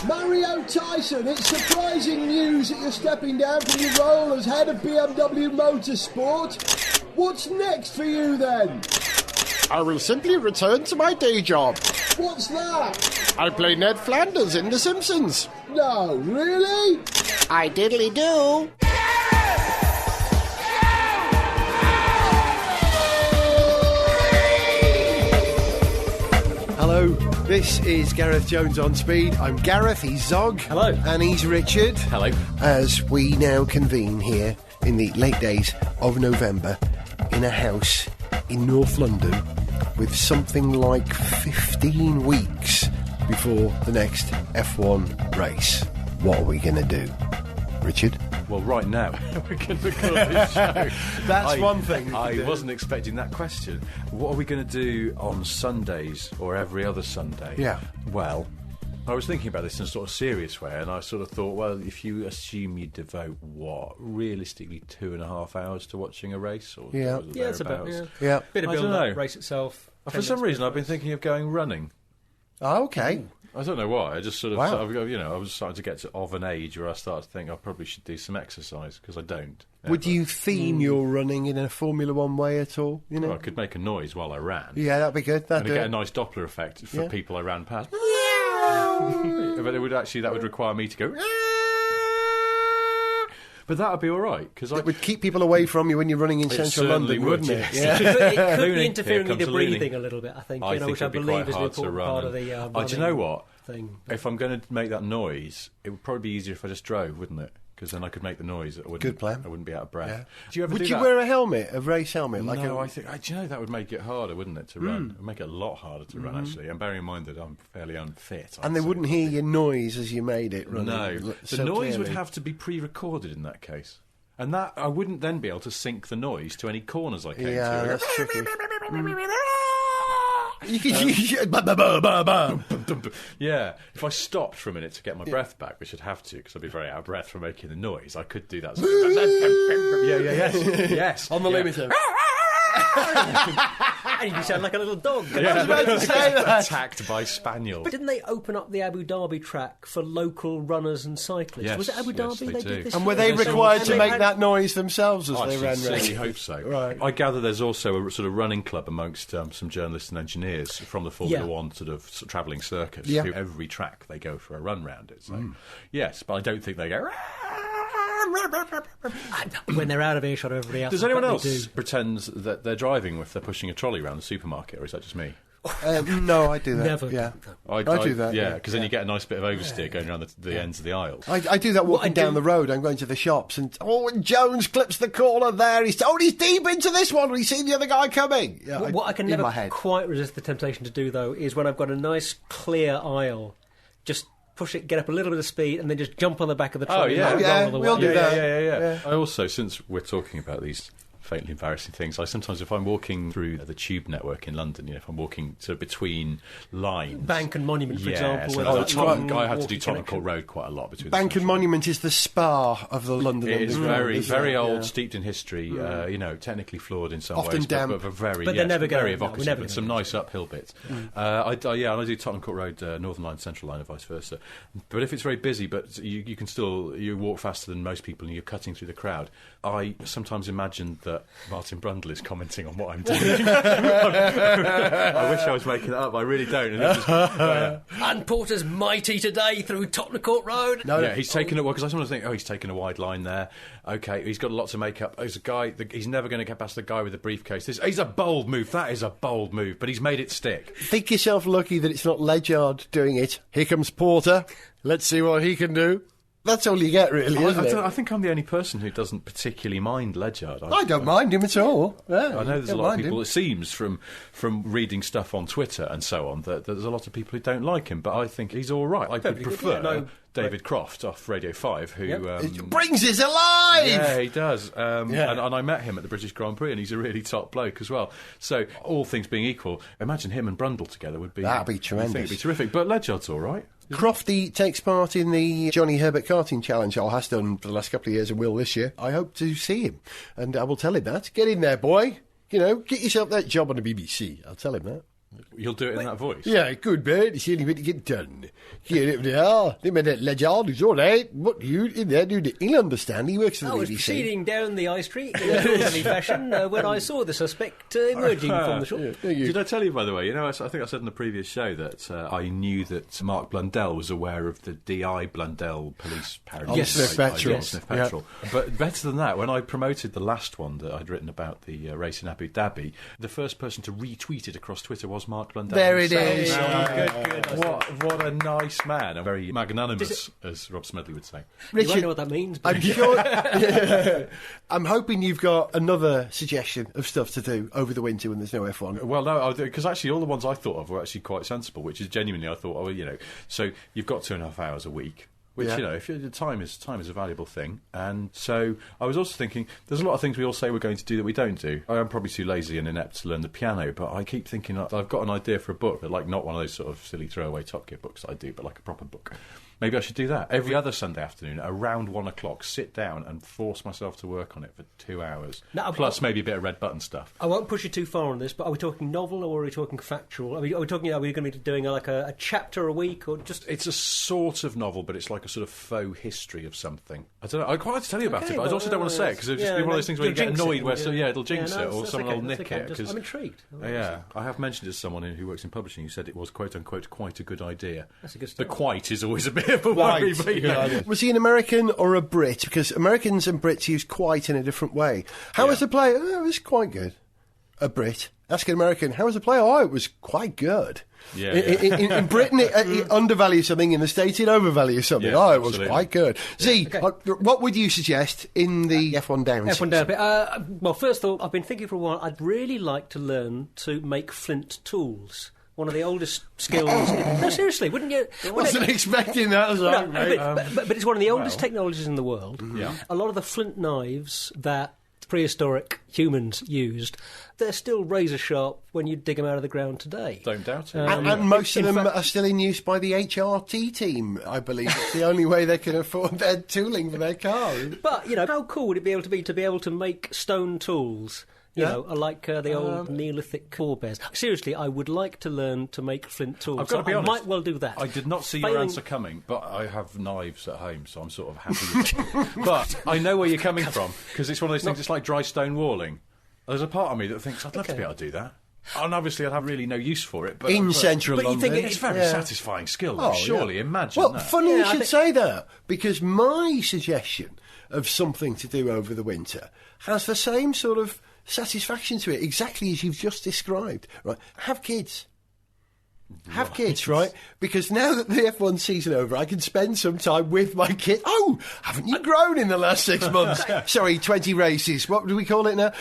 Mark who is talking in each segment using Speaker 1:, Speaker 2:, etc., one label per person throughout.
Speaker 1: Mario Tyson, it's surprising news that you're stepping down from your role as head of BMW Motorsport. What's next for you then?
Speaker 2: I will simply return to my day job.
Speaker 1: What's that?
Speaker 2: I play Ned Flanders in The Simpsons.
Speaker 1: No, really?
Speaker 2: I diddly do.
Speaker 3: Hello, this is Gareth Jones on Speed. I'm Gareth, he's Zog.
Speaker 4: Hello.
Speaker 3: And he's Richard.
Speaker 4: Hello.
Speaker 3: As we now convene here in the late days of November in a house in North London with something like 15 weeks before the next F1 race. What are we going to do? Richard?
Speaker 5: Well, right now, we're going to record this show.
Speaker 3: That's one thing.
Speaker 5: I wasn't expecting that question. What are we going to do on Sundays or every other Sunday?
Speaker 3: Yeah.
Speaker 5: Well, I was thinking about this in a sort of serious way, and I sort of thought, well, if you assume you devote, realistically 2.5 hours to watching a race? Or
Speaker 3: Yeah.
Speaker 4: Yeah, it's about,
Speaker 3: Yeah.
Speaker 4: Bit of
Speaker 5: I don't
Speaker 4: build-up,
Speaker 5: know.
Speaker 4: race itself.
Speaker 5: For some reason, I've been thinking of going running.
Speaker 3: Oh, okay.
Speaker 5: I don't know why. I just sort of,
Speaker 3: Wow.
Speaker 5: I was starting to get of an age where I started to think I probably should do some exercise, because I don't.
Speaker 3: Would
Speaker 5: ever.
Speaker 3: you theme your running in a Formula One way at all? You know?
Speaker 5: Well, I could make a noise while I ran.
Speaker 3: Yeah, that'd be good.
Speaker 5: And get a nice Doppler effect for
Speaker 3: Yeah.
Speaker 5: people I ran past. But that would require me to go. But that would be all right, because
Speaker 3: It would keep people away from you when you're running in central
Speaker 5: certainly
Speaker 3: London,
Speaker 5: would,
Speaker 3: wouldn't it?
Speaker 5: yes.
Speaker 3: Yeah.
Speaker 4: It could
Speaker 5: Looney.
Speaker 4: be interfering
Speaker 5: Here
Speaker 4: with your
Speaker 5: comes the loony.
Speaker 4: breathing a little bit, I think,
Speaker 5: I think
Speaker 4: which I
Speaker 5: it'd be
Speaker 4: believe
Speaker 5: quite
Speaker 4: is an
Speaker 5: hard to
Speaker 4: important
Speaker 5: run.
Speaker 4: part of the
Speaker 5: Do you know what?
Speaker 4: thing.
Speaker 5: If I'm going to make that noise, it would probably be easier if I just drove, wouldn't it? Because then I could make the noise.
Speaker 3: Good plan.
Speaker 5: I wouldn't be out of breath.
Speaker 3: Yeah.
Speaker 5: Do you ever
Speaker 3: Would
Speaker 5: do
Speaker 3: you
Speaker 5: that?
Speaker 3: wear a helmet, a race helmet? Like
Speaker 5: No,
Speaker 3: a...
Speaker 5: I think. Do you know that would make it harder, wouldn't it, to run? It would make it a lot harder to run, actually. And bearing in mind that I'm fairly unfit.
Speaker 3: And they wouldn't hear your noise as you made it running.
Speaker 5: No, the
Speaker 3: so
Speaker 5: noise would
Speaker 3: clearly.
Speaker 5: have to be pre-recorded in that case, and that I wouldn't then be able to sync the noise to any corners I came
Speaker 3: Yeah,
Speaker 5: to.
Speaker 3: that's tricky. You
Speaker 5: Yeah, if I stopped for a minute to get my breath back, which I'd have to because I'd be very out of breath from making the noise, I could do that. Yes.
Speaker 3: On the limiter.
Speaker 4: And you sound like a little dog.
Speaker 3: I was about to say that.
Speaker 5: Attacked by spaniels.
Speaker 4: But didn't they open up the Abu Dhabi track for local runners and cyclists?
Speaker 5: Yes,
Speaker 4: Was it Abu
Speaker 5: yes,
Speaker 4: Dhabi
Speaker 5: they
Speaker 4: they
Speaker 5: do.
Speaker 4: did this?
Speaker 3: And were
Speaker 4: for?
Speaker 3: they
Speaker 4: And
Speaker 3: required to
Speaker 4: they
Speaker 3: make
Speaker 4: had-
Speaker 3: that noise themselves as
Speaker 5: I
Speaker 3: they ran
Speaker 5: sincerely
Speaker 3: races?
Speaker 5: hope so.
Speaker 3: Right.
Speaker 5: I gather there's also a sort of running club amongst some journalists and engineers from the Formula
Speaker 4: Yeah.
Speaker 5: One sort of travelling circus.
Speaker 3: Yeah.
Speaker 5: Who every track they go for a run round it. So yes, but I don't think they go.
Speaker 4: When they're out of earshot of everybody else.
Speaker 5: Does
Speaker 4: I
Speaker 5: anyone
Speaker 4: bet they
Speaker 5: else
Speaker 4: do.
Speaker 5: pretend that they're driving if they're pushing a trolley around the supermarket, or is that just me?
Speaker 3: No, I do that.
Speaker 4: Never.
Speaker 3: Yeah.
Speaker 5: I
Speaker 3: do that,
Speaker 5: Yeah,
Speaker 3: yeah.
Speaker 5: because then you get a nice bit of oversteer going around the ends of the aisles.
Speaker 3: I do that walking down the road. I'm going to the shops and, and Jones clips the corner there. He's deep into this one. We've seen the other guy coming. Yeah,
Speaker 4: What I can
Speaker 3: in
Speaker 4: never
Speaker 3: my head.
Speaker 4: quite resist the temptation to do, though, is when I've got a nice clear aisle, just push it, get up a little bit of speed, and then just jump on the back of the trolley.
Speaker 5: yeah.
Speaker 4: and
Speaker 3: Yeah,
Speaker 4: roll the
Speaker 3: we'll
Speaker 4: way.
Speaker 3: do that.
Speaker 5: Yeah. I also, since we're talking about these faintly embarrassing things, I sometimes, if I'm walking through the tube network in London, if I'm walking sort of between lines,
Speaker 4: Bank and Monument, for example.
Speaker 5: so
Speaker 4: where
Speaker 5: I
Speaker 4: there's that long
Speaker 5: have to do
Speaker 4: walking
Speaker 5: Tottenham
Speaker 4: connection.
Speaker 5: Court Road quite a lot between.
Speaker 3: Bank
Speaker 5: the
Speaker 3: and Monument is the spa of the London
Speaker 5: It is
Speaker 3: Underground,
Speaker 5: very,
Speaker 3: isn't
Speaker 5: very
Speaker 3: it?
Speaker 5: old,
Speaker 3: Yeah.
Speaker 5: steeped in history. Technically flawed in some
Speaker 3: Often
Speaker 5: ways,
Speaker 3: damp.
Speaker 5: but very,
Speaker 4: But they're never
Speaker 5: very
Speaker 4: gonna- no, we're
Speaker 5: evocative,
Speaker 4: never
Speaker 5: and
Speaker 4: gonna
Speaker 5: some
Speaker 4: do
Speaker 5: nice uphill bits. I do Tottenham Court Road, Northern Line, Central Line, and vice versa. But if it's very busy, but you can still walk faster than most people, and you're cutting through the crowd. I sometimes imagine that Martin Brundle is commenting on what I'm doing. I wish I was making that up. I really don't. And it's just,
Speaker 4: And Porter's mighty today through Tottenham Court Road.
Speaker 5: yeah, he's taken it. Well, because I sometimes think, he's taken a wide line there. Okay, he's got a lot to make up. There's a guy. He's never going to get past the guy with the briefcase. He's a bold move. That is a bold move, but he's made it stick.
Speaker 3: Think yourself lucky that it's not Ledyard doing it. Here comes Porter. Let's see what he can do. That's all you get, really, isn't it?
Speaker 5: I think I'm the only person who doesn't particularly mind Ledyard.
Speaker 3: I don't mind him at all. Yeah,
Speaker 5: I know there's a
Speaker 3: don't
Speaker 5: lot of
Speaker 3: mind
Speaker 5: people,
Speaker 3: him.
Speaker 5: it seems, from reading stuff on Twitter and so on, that there's a lot of people who don't like him, but I think he's all right. I would
Speaker 4: Perfectly good,
Speaker 5: prefer
Speaker 4: yeah, no,
Speaker 5: David Croft off Radio 5, who...
Speaker 3: It brings us alive!
Speaker 5: Yeah, he does.
Speaker 3: Yeah.
Speaker 5: And I met him at the British Grand Prix, and he's a really top bloke as well. So, all things being equal, imagine him and Brundle together would be...
Speaker 3: That'd be
Speaker 5: I think
Speaker 3: tremendous.
Speaker 5: it'd be terrific. But Ledyard's all right.
Speaker 3: Crofty takes part in the Johnny Herbert karting challenge, or has done for the last couple of years and will this year. I hope to see him, and I will tell him that. Get in there, boy. Get yourself that job on the BBC. I'll tell him that.
Speaker 5: You'll do it in that voice?
Speaker 3: Yeah, good, mate. It's the only way to get done. Here it there. They made that legend. It's all right. What you in there do? He'll understand. He works for the
Speaker 4: I was
Speaker 3: BBC.
Speaker 4: proceeding down the high street in a orderly fashion when I saw the suspect emerging from the shop.
Speaker 5: Did I tell you, by the way, I think I said in the previous show that I knew that Mark Blundell was aware of the D.I. Blundell police parody.
Speaker 3: Yes, Sniff Petrol.
Speaker 5: Sniff Petrol. But better than that, when I promoted the last one that I'd written about the race in Abu Dhabi, the first person to retweet it across Twitter was Mark Blundell.
Speaker 3: There it
Speaker 5: himself.
Speaker 3: is.
Speaker 4: Good.
Speaker 5: What a nice man. And very magnanimous, as Rob Smedley would say.
Speaker 4: You won't know what that means. But
Speaker 3: I'm sure. I'm hoping you've got another suggestion of stuff to do over the winter when there's no F1.
Speaker 5: Well, no, because actually all the ones I thought of were actually quite sensible, which is genuinely I thought, so you've got 2.5 hours a week. Which, if the time is a valuable thing. And so I was also thinking, there's a lot of things we all say we're going to do that we don't do. I am probably too lazy and inept to learn the piano, but I keep thinking I've got an idea for a book, but like not one of those sort of silly throwaway Top Gear books that I do, but like a proper book. Maybe I should do that. Every other Sunday afternoon, around 1 o'clock, sit down and force myself to work on it for 2 hours. Plus maybe a bit of red button stuff.
Speaker 4: I won't push you too far on this, but are we talking novel or are we talking factual? Are we going to be doing like a chapter a week or just...
Speaker 5: It's a sort of novel, but it's like a sort of faux history of something. I don't know. I'd quite like to tell you about it, but I also don't want to say it because it'll just be one of those things where you get annoyed where it'll jinx it or someone will nick it.
Speaker 4: I'm intrigued.
Speaker 5: Yeah, I have mentioned it to someone who works in publishing who said it was quote-unquote quite a good idea.
Speaker 4: That's a good start.
Speaker 5: The quite is always a bit of a worry, but
Speaker 3: Was he an American or a Brit? Because Americans and Brits use quite in a different way. How was the play? Oh, it was quite good. A Brit. Ask an American, how was the play? Oh, it was quite good.
Speaker 5: Yeah,
Speaker 3: in Britain, it undervalues something. In the States, it overvalues something.
Speaker 5: Yeah,
Speaker 3: it was quite good. Z, what would you suggest in the F1 down
Speaker 4: F1 down bit? Well, first of all, I've been thinking for a while, I'd really like to learn to make flint tools. One of the oldest skills. No, seriously, wouldn't you?
Speaker 3: Wasn't expecting that as well, mate.
Speaker 4: But it's one of the oldest technologies in the world.
Speaker 5: Yeah.
Speaker 4: A lot of the flint knives that prehistoric humans used, they're still razor sharp when you dig them out of the ground today.
Speaker 5: Don't doubt it.
Speaker 3: And most of them are still in use by the HRT team, I believe. It's the only way they can afford their tooling for their cars.
Speaker 4: But, how cool would it be able to make stone tools? Like the old Neolithic forebears. Seriously, I would like to learn to make flint tools.
Speaker 5: I've got to be honest,
Speaker 4: I might well do that.
Speaker 5: I did not see your answer coming, but I have knives at home, so I'm sort of happy with it. But I know where you're coming from, because it's one of those things, it's like dry stone walling. There's a part of me that thinks, I'd love to be able to do that. And obviously I'd have really no use for it. But
Speaker 3: Central London.
Speaker 5: You think it's very satisfying skill, surely, imagine
Speaker 3: that.
Speaker 5: Well,
Speaker 3: funny you should say that, because my suggestion of something to do over the winter has the same sort of satisfaction to it, exactly as you've just described. Right? Have kids. Have kids, right? Because now that the F1 season over, I can spend some time with my kid. Oh, haven't you grown in the last 6 months? Sorry, 20 races. What do we call it now?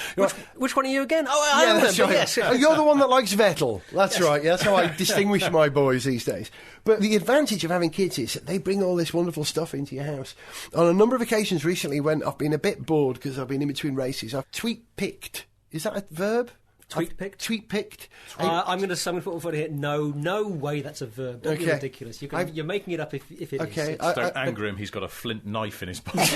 Speaker 4: Which one are you again? Oh, I remember.
Speaker 3: That's right.
Speaker 4: Yes.
Speaker 3: Oh, you're the one that likes Vettel. That's right. Yeah, that's how I distinguish my boys these days. But the advantage of having kids is that they bring all this wonderful stuff into your house. On a number of occasions recently, when I've been a bit bored because I've been in between races, I've tweet-picked. Is that a verb?
Speaker 4: Tweet-picked?
Speaker 3: Tweet-picked.
Speaker 4: I'm going to put one foot here. No way that's a verb. Don't be ridiculous. You're making it up if it is.
Speaker 3: Okay.
Speaker 5: Don't anger him, he's got a flint knife in his pocket.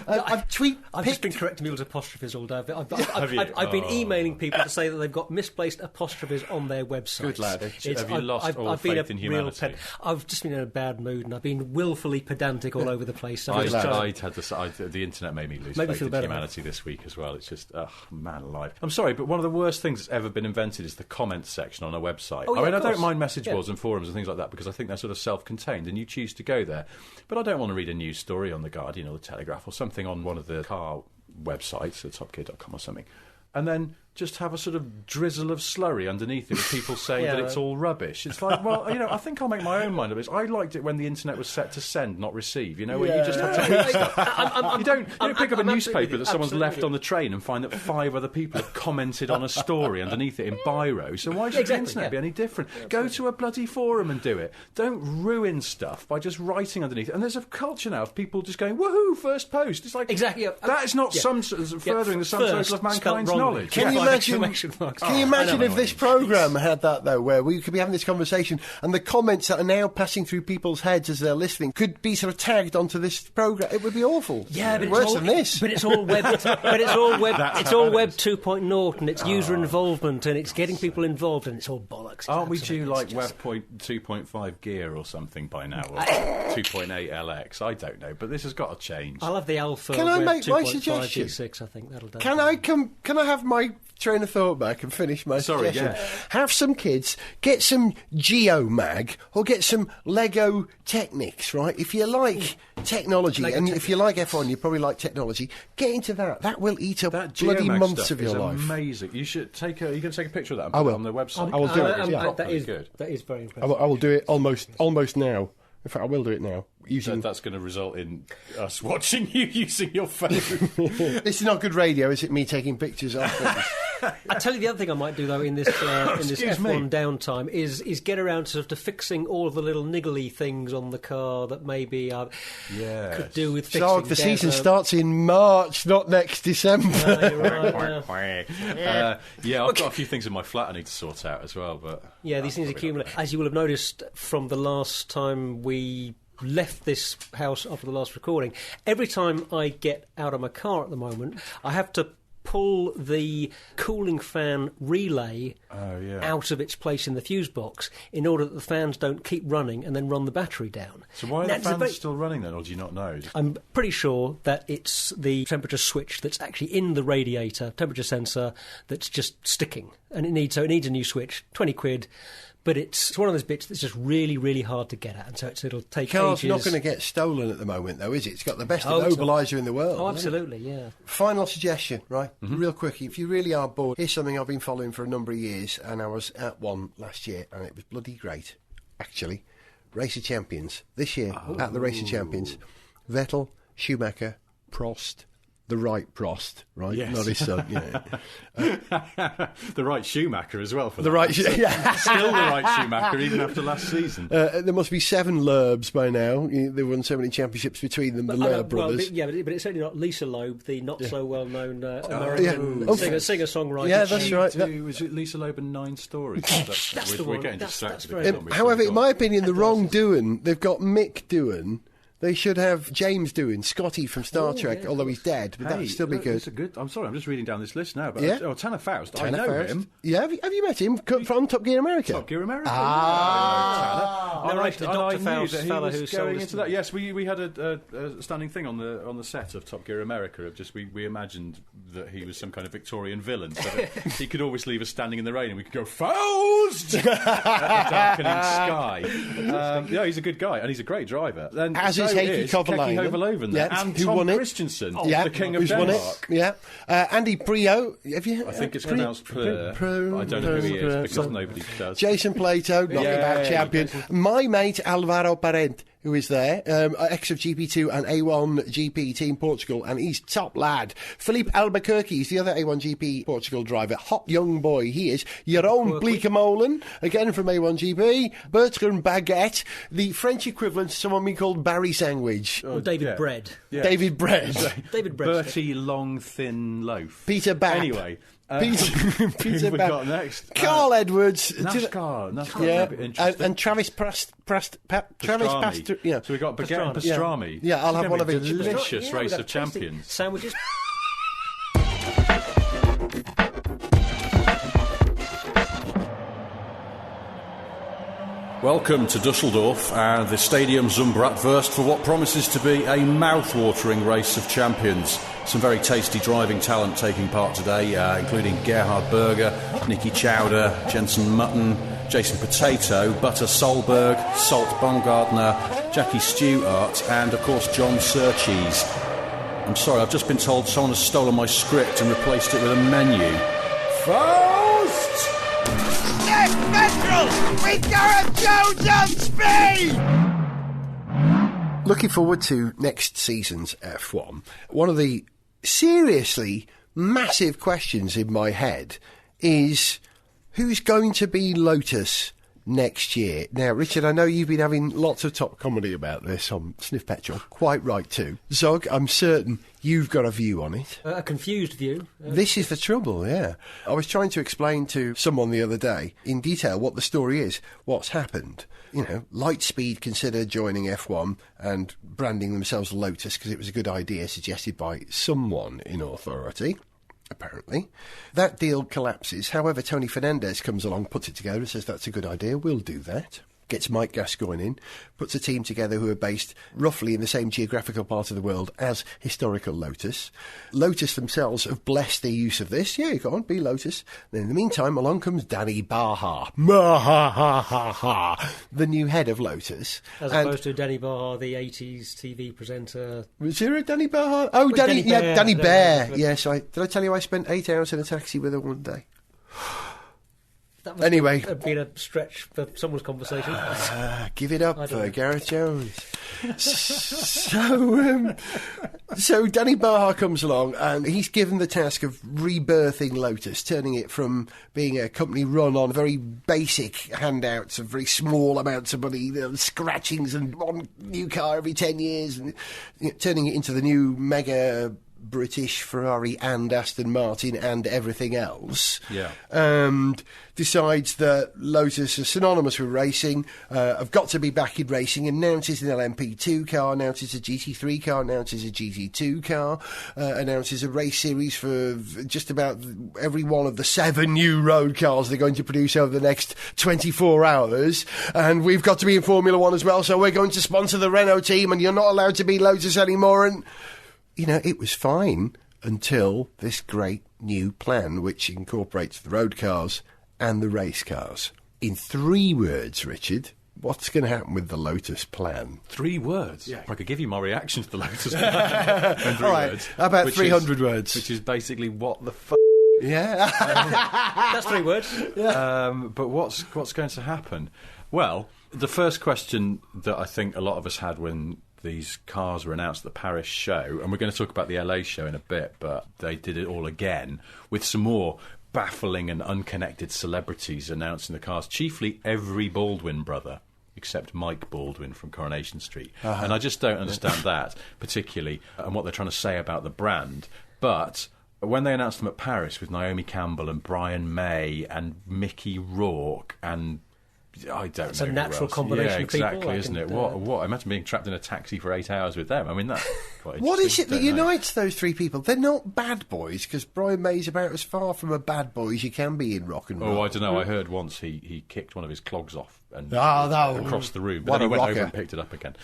Speaker 3: I've
Speaker 4: just been correcting people's apostrophes all day. I've been emailing people to say that they've got misplaced apostrophes on their websites.
Speaker 5: Good lad. Have you lost all faith in humanity?
Speaker 4: I've just been in a bad mood and I've been willfully pedantic all over the place.
Speaker 5: The internet made me lose faith in humanity this week as well. It's just, man alive. I'm sorry, but one of the worst things that's ever been invented is the comments section on a website. I don't mind message boards and forums and things like that because I think they're sort of self-contained and you choose to go there. But I don't want to read a news story on The Guardian or The Telegraph or something on one of the car websites at topgear.com or something. And then just have a sort of drizzle of slurry underneath it with people saying that it's all rubbish. It's like, well, I think I'll make my own mind of it. I liked it when the internet was set to send, not receive, where you just have to read stuff. You don't pick up a newspaper that someone's left on the train and find that 5 other people have commented on a story underneath it in biro. So why should the internet be any different? Go to a bloody forum and do it. Don't ruin stuff by just writing underneath it. And there's a culture now of people just going, woohoo, first post. It's like, that is not some furthering the sum total of mankind's knowledge.
Speaker 3: Can you imagine?
Speaker 4: Exclamation marks.
Speaker 3: Can you
Speaker 5: I
Speaker 3: imagine
Speaker 5: know
Speaker 3: if
Speaker 5: what
Speaker 3: this
Speaker 5: you mean.
Speaker 3: programme had that though, where we could be having this conversation and the comments that are now passing through people's heads as they're listening could be sort of tagged onto this programme? It would be awful.
Speaker 4: Yeah, but
Speaker 3: worse
Speaker 4: it's all,
Speaker 3: than this.
Speaker 4: But it's all web. But it's all web.
Speaker 5: That's
Speaker 4: It's
Speaker 5: how
Speaker 4: all
Speaker 5: it
Speaker 4: web
Speaker 5: is.
Speaker 4: 2.0, and it's user involvement, and it's getting people involved, and it's all bollocks. It's
Speaker 5: Aren't we
Speaker 4: absolutely-
Speaker 5: due
Speaker 4: it's
Speaker 5: like
Speaker 4: just-
Speaker 5: Web 2.5 gear or something by now, or 2.8 LX? I don't know, but this has got to change.
Speaker 4: I'll have the alpha.
Speaker 3: Can I
Speaker 4: Web
Speaker 3: make my
Speaker 4: 2.5
Speaker 3: suggestion?
Speaker 4: V6, I think that'll do.
Speaker 3: Can I have my train of thought back and finish my
Speaker 5: Sorry,
Speaker 3: suggestion?
Speaker 5: yeah.
Speaker 3: Have some kids, get some Geomag or get some Lego Technics, right? If you like technology,
Speaker 4: Lego
Speaker 3: and
Speaker 4: Technics.
Speaker 3: if you like F1, you probably like technology, get into that. That will eat up
Speaker 5: That
Speaker 3: bloody
Speaker 5: Geomag
Speaker 3: months
Speaker 5: stuff
Speaker 3: of your
Speaker 5: is
Speaker 3: life.
Speaker 5: amazing. You should take a. You can take a picture of that and
Speaker 3: I
Speaker 5: put
Speaker 3: will.
Speaker 5: it on the website.
Speaker 3: I will do it,
Speaker 5: It's
Speaker 3: yeah.
Speaker 4: That
Speaker 5: properly
Speaker 4: is
Speaker 5: good.
Speaker 4: That is very impressive.
Speaker 3: I will do it almost now. In fact, I will do it now. Using
Speaker 5: That's going to result in us watching you using your phone.
Speaker 3: this is not good radio, is it? Me taking pictures of things.
Speaker 4: I tell you the other thing I might do though in this
Speaker 5: Excuse
Speaker 4: F1
Speaker 5: me.
Speaker 4: downtime is get around sort of to fixing all of the little niggly things on the car that maybe
Speaker 5: Yes.
Speaker 4: could do with fixing.
Speaker 3: Dog, the season
Speaker 4: There's a-
Speaker 3: starts in March, not next December.
Speaker 4: You're right, yeah.
Speaker 5: Yeah, I've got a few things in my flat I need to sort out as well, but
Speaker 4: Yeah, these things accumulate. As you will have noticed from the last time we left this house after the last recording, every time I get out of my car at the moment, I have to pull the cooling fan relay out of its place in the fuse box in order that the fans don't keep running and then run the battery down.
Speaker 5: So why are
Speaker 4: Now,
Speaker 5: the
Speaker 4: it's a
Speaker 5: fans
Speaker 4: very-
Speaker 5: still running then, or do you not know?
Speaker 4: I'm pretty sure that it's the temperature switch that's actually in the radiator, temperature sensor, that's just sticking. And it needs a new switch, 20 quid. But it's one of those bits that's just really, really hard to get at. And so it'll take
Speaker 3: Car's
Speaker 4: ages.
Speaker 3: not going to get stolen at the moment, though, is it? It's got the best
Speaker 4: Oh, it's not.
Speaker 3: immobiliser in the world.
Speaker 4: Oh,
Speaker 3: hasn't it?
Speaker 4: absolutely, yeah.
Speaker 3: Final suggestion, right? Real quick. If you really are bored, here's something I've been following for a number of years, and I was at one last year, and it was bloody great, actually. Race of Champions. This year, at the Race of Champions, Vettel, Schumacher, Prost, the right Prost, right?
Speaker 5: Yes.
Speaker 3: Not his son, you know.
Speaker 5: The right Schumacher as well for
Speaker 3: The
Speaker 5: that.
Speaker 3: right... yeah.
Speaker 5: Still the right Schumacher, even after last season.
Speaker 3: There must be 7 Loebs by now. They won so many championships between them, the Loeb brothers.
Speaker 4: But it's certainly not Lisa Loeb, the not so well known American
Speaker 3: yeah.
Speaker 4: singer-songwriter.
Speaker 3: Yeah, that's
Speaker 5: She
Speaker 3: right.
Speaker 5: Was it Lisa Loeb and 9 Stories?
Speaker 4: That's the
Speaker 5: we're
Speaker 4: one.
Speaker 5: getting
Speaker 4: That's
Speaker 5: distracted.
Speaker 4: very
Speaker 5: again,
Speaker 4: good.
Speaker 5: aren't we?
Speaker 3: However,
Speaker 5: So
Speaker 3: in
Speaker 5: go on.
Speaker 3: my opinion, the wrong Doohan, they've got Mick Doohan. They should have James Doohan, Scotty from Star Trek, although he's dead, but
Speaker 5: Hey,
Speaker 3: that'd still be
Speaker 5: look,
Speaker 3: good.
Speaker 5: it's a good. I'm sorry, I'm just reading down this list now. But
Speaker 3: Yeah.
Speaker 5: Tanner Faust, I
Speaker 3: Tanner
Speaker 5: know
Speaker 3: Faust.
Speaker 5: him.
Speaker 3: Yeah, have you met him? From Top Gear America?
Speaker 5: Top Gear America.
Speaker 4: No,
Speaker 5: And
Speaker 4: right, the Dr.
Speaker 5: I knew
Speaker 4: Faust
Speaker 5: that he
Speaker 4: fella
Speaker 5: was
Speaker 4: who sold
Speaker 5: going
Speaker 4: us
Speaker 5: into
Speaker 4: the-
Speaker 5: that. Yes, we had a standing thing on the set of Top Gear America. Of just we imagined that he was some kind of Victorian villain, so that he could always leave us standing in the rain, and we could go Faust at the darkening sky. Yeah, he's a good guy, and he's a great driver. And
Speaker 3: As
Speaker 5: so
Speaker 3: is Heikki Kovalainen.
Speaker 5: Kovalainen,
Speaker 3: Yeah,
Speaker 5: and
Speaker 3: who
Speaker 5: Tom
Speaker 3: won it.
Speaker 5: Christensen,
Speaker 3: Yeah,
Speaker 5: the king of
Speaker 3: who's won
Speaker 5: Denmark.
Speaker 3: it? Yeah, Andy Brio. Have you?
Speaker 5: I think it's pronounced Plur. I don't know who he is because nobody does.
Speaker 3: Jason Plato, knockabout champion. My mate Alvaro Parente, who is there, ex of GP2 and A1 GP Team Portugal, and he's top lad. Philippe Albuquerque is the other A1 GP Portugal driver. Hot young boy he is. Jeroen Bleekemolen, again from A1 GP. Bertrand Baguette, the French equivalent to someone we called Barry Sandwich.
Speaker 4: Or David
Speaker 5: yeah.
Speaker 4: Bread.
Speaker 5: Yeah.
Speaker 3: David Brett.
Speaker 4: David Bread.
Speaker 5: Bertie Long Thin Loaf.
Speaker 3: Peter Bapp.
Speaker 5: Anyway.
Speaker 3: Peter
Speaker 5: who have we
Speaker 3: Bapp.
Speaker 5: got next?
Speaker 3: Carl Edwards.
Speaker 5: NASCAR.
Speaker 3: Yeah,
Speaker 5: a bit interesting.
Speaker 3: and Travis Travis Pastor. Yeah.
Speaker 5: So we've got Baguette and
Speaker 4: Pastrami.
Speaker 5: Pastrami.
Speaker 3: Yeah, I'll
Speaker 5: It's
Speaker 3: have
Speaker 5: gonna
Speaker 3: one
Speaker 5: be
Speaker 3: of
Speaker 5: a
Speaker 3: each.
Speaker 5: delicious
Speaker 4: Yeah,
Speaker 5: race
Speaker 4: we've got
Speaker 5: of
Speaker 4: tasty
Speaker 5: champions.
Speaker 4: Sandwiches.
Speaker 5: Welcome to Dusseldorf and the Stadium Zumbratwurst for what promises to be a mouth-watering race of champions. Some very tasty driving talent taking part today, including Gerhard Berger, Nicky Chowder, Jensen Mutton, Jason Potato, Butter Solberg, Salt Baumgartner, Jackie Stewart, and of course John Surcheese. I'm sorry, I've just been told someone has stolen my script and replaced it with a menu. Faust!
Speaker 6: Next Central with Gareth Jones on speed!
Speaker 3: Looking forward to next season's F1. One of the seriously massive questions in my head is who's going to be Lotus next year. Now, Richard, I know you've been having lots of top comedy about this on Sniff Petrol. Quite right, too. Zog, I'm certain you've got a view on it.
Speaker 4: A confused view.
Speaker 3: This is the trouble, yeah. I was trying to explain to someone the other day in detail what the story is, what's happened. You know, Lightspeed considered joining F1 and branding themselves Lotus because it was a good idea suggested by someone in authority, apparently. That deal collapses. However, Tony Fernandez comes along, puts it together and says, that's a good idea, we'll do that. Gets Mike Gascoigne in, puts a team together who are based roughly in the same geographical part of the world as historical Lotus. Lotus themselves have blessed their use of this. Yeah, go on, be Lotus. Then in the meantime, along comes Danny Baha. The new head of Lotus.
Speaker 4: As opposed to Danny Baha, the 80s TV presenter.
Speaker 3: Was there a Danny Baha? Oh, Danny Bear. Yes, did I tell you I spent 8 hours in a taxi with her one day?
Speaker 4: That must have been a stretch for someone's conversation.
Speaker 3: Give it up for Gareth Jones. So Danny Baha comes along and he's given the task of rebirthing Lotus, turning it from being a company run on very basic handouts of very small amounts of money, scratchings and one new car every 10 years, and turning it into the new mega British Ferrari and Aston Martin and everything else.
Speaker 5: Yeah.
Speaker 3: And decides that Lotus are synonymous with racing, have got to be back in racing, announces an LMP2 car, announces a GT3 car, announces a GT2 car, announces a race series for just about every one of the 7 new road cars they're going to produce over the next 24 hours. And we've got to be in Formula 1 as well, so we're going to sponsor the Renault team and you're not allowed to be Lotus anymore. And you know, it was fine until this great new plan, which incorporates the road cars and the race cars. In 3 words, Richard, what's going to happen with the Lotus plan?
Speaker 5: 3 words? Yeah. I could give you my reaction to the Lotus plan in 3 words.
Speaker 3: How about 300 words?
Speaker 5: Which is basically, what the f***?
Speaker 3: Yeah.
Speaker 4: That's 3 words.
Speaker 5: Yeah. But what's going to happen? Well, the first question that I think a lot of us had when these cars were announced at the Paris show, and we're going to talk about the LA show in a bit, but they did it all again with some more baffling and unconnected celebrities announcing the cars, chiefly every Baldwin brother except Mike Baldwin from Coronation Street. And I just don't understand that particularly, and what they're trying to say about the brand. But when they announced them at Paris with Naomi Campbell and Brian May and Mickey Rourke and I don't know.
Speaker 4: It's a natural combination of people.
Speaker 5: Yeah, exactly, isn't it? What? Imagine being trapped in a taxi for 8 hours with them. I mean, that's quite
Speaker 3: What is it that unites those 3 people? They're not bad boys, because Brian May's about as far from a bad boy as you can be in rock and roll.
Speaker 5: Oh, I don't know. I heard once he kicked one of his clogs off and across the room. But then he went over and picked it up again.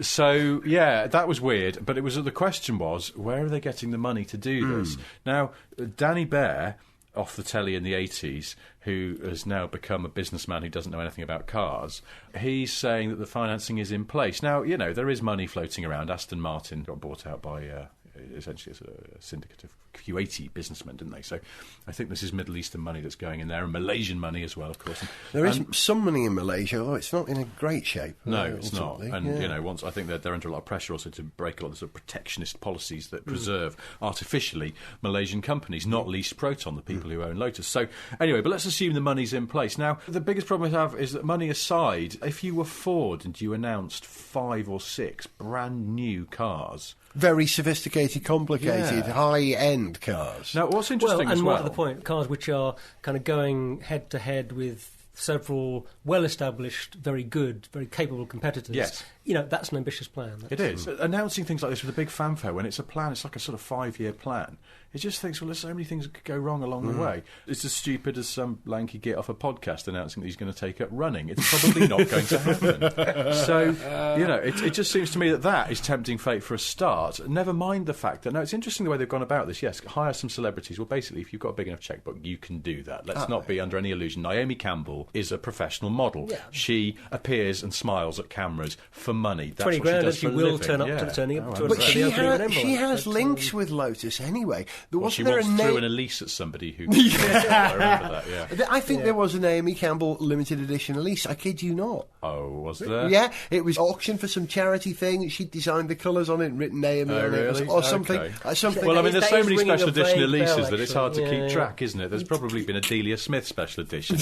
Speaker 5: So, yeah, that was weird. But the question was, where are they getting the money to do this? Now, Danny Bear, off the telly in the 80s, who has now become a businessman who doesn't know anything about cars, he's saying that the financing is in place. Now, you know, there is money floating around. Aston Martin got bought out by essentially a syndicate of Kuwaiti businessmen, didn't they? So I think this is Middle Eastern money that's going in there, and Malaysian money as well, of course.
Speaker 3: There is some money in Malaysia, although it's not in a great shape.
Speaker 5: No, it's not. And, you know, I think they're under a lot of pressure also to break a lot of sort of protectionist policies that preserve artificially Malaysian companies, not least Proton, the people who own Lotus. So anyway, but let's assume the money's in place. Now, the biggest problem I have is that, money aside, if you were Ford and you announced 5 or 6 brand new cars,
Speaker 3: very sophisticated, complicated, high-end cars.
Speaker 5: Now, what's interesting as well...
Speaker 4: more to the point, cars which are kind of going head-to-head with several well-established, very good, very capable competitors.
Speaker 5: Yes.
Speaker 4: You know, that's an ambitious plan.
Speaker 5: It is. Announcing things like this with a big fanfare, when it's a plan, it's like a sort of 5-year plan. It just thinks, well, there's so many things that could go wrong along the way. It's as stupid as some lanky git off a podcast announcing that he's going to take up running. It's probably not going to happen. So, you know, it just seems to me that is tempting fate for a start. Never mind the fact that, no, it's interesting the way they've gone about this. Yes, hire some celebrities. Well, basically, if you've got a big enough checkbook, you can do that. Let's not be under any illusion. Naomi Campbell is a professional model. Yeah. She appears and smiles at cameras for money. That's
Speaker 4: 20 grand,
Speaker 5: what she does
Speaker 4: and she will turn up to the turning up.
Speaker 3: But she has links with Lotus anyway.
Speaker 5: She once threw an Elise at somebody who... I remember that, yeah.
Speaker 3: I think there was a Naomi Campbell limited edition Elise. I kid you not.
Speaker 5: Oh, was there?
Speaker 3: Yeah, it was auction for some charity thing. She designed the colours on it and written Naomi on
Speaker 5: really?
Speaker 3: it or something.
Speaker 5: Okay.
Speaker 3: something.
Speaker 5: Well, I mean, there's
Speaker 4: That
Speaker 5: so
Speaker 4: is
Speaker 5: many
Speaker 4: ringing
Speaker 5: special
Speaker 4: a
Speaker 5: edition
Speaker 4: vague bell,
Speaker 5: Elises that it's hard to
Speaker 4: actually.
Speaker 5: keep track, isn't it? There's probably been a Delia Smith special edition.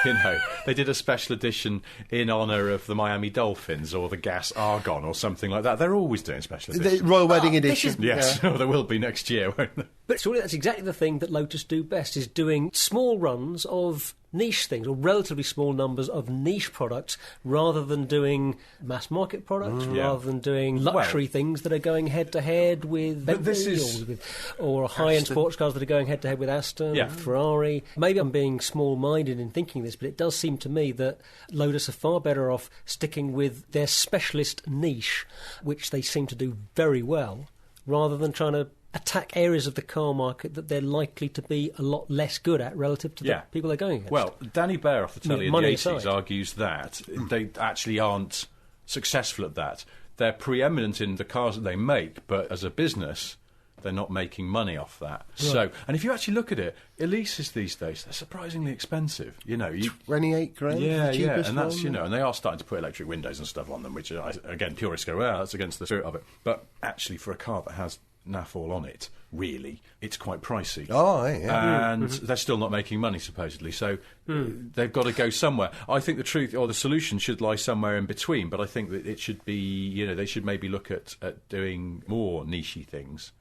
Speaker 5: You know, they did a special edition in honour of the Miami Dolphins or the Gas Argon or something like that. They're always doing special
Speaker 3: The
Speaker 5: editions.
Speaker 3: Royal Wedding
Speaker 4: this
Speaker 3: Edition.
Speaker 4: is-
Speaker 5: Yes, there will be next year, won't there?
Speaker 4: But surely that's exactly the thing that Lotus do best, is doing small runs of niche things, or relatively small numbers of niche products, rather than doing mass market products,
Speaker 5: Yeah.
Speaker 4: rather than doing luxury things that are going head to head with
Speaker 5: But this
Speaker 4: Bentley
Speaker 5: is-
Speaker 4: or high-end sports cars that are going head to head with Aston,
Speaker 5: Yeah.
Speaker 4: Ferrari. Maybe I'm being small-minded in thinking this, but it does seem to me that Lotus are far better off sticking with their specialist niche, which they seem to do very well, rather than trying to attack areas of the car market that they're likely to be a lot less good at relative to the
Speaker 5: Yeah.
Speaker 4: people they're going against.
Speaker 5: Well, Danny Baer off the telly in the
Speaker 4: money
Speaker 5: 80s
Speaker 4: aside.
Speaker 5: argues that they actually aren't successful at that. They're preeminent in the cars that they make, but as a business, they're not making money off that. So, and if you actually look at it, Elises these days, they're surprisingly expensive. You know,
Speaker 3: 28 grand.
Speaker 5: yeah,
Speaker 3: the
Speaker 5: yeah,
Speaker 3: cheapest
Speaker 5: and that's,
Speaker 3: one.
Speaker 5: you know, and they are starting to put electric windows and stuff on them, which, again, purists go, well, that's against the spirit of it. But actually, for a car that has naff all on it, really, it's quite pricey.
Speaker 3: Oh, yeah.
Speaker 5: And they're still not making money, supposedly. So they've got to go somewhere. I think the truth, or the solution, should lie somewhere in between. But I think that it should be, you know, they should maybe look at doing more nichey things.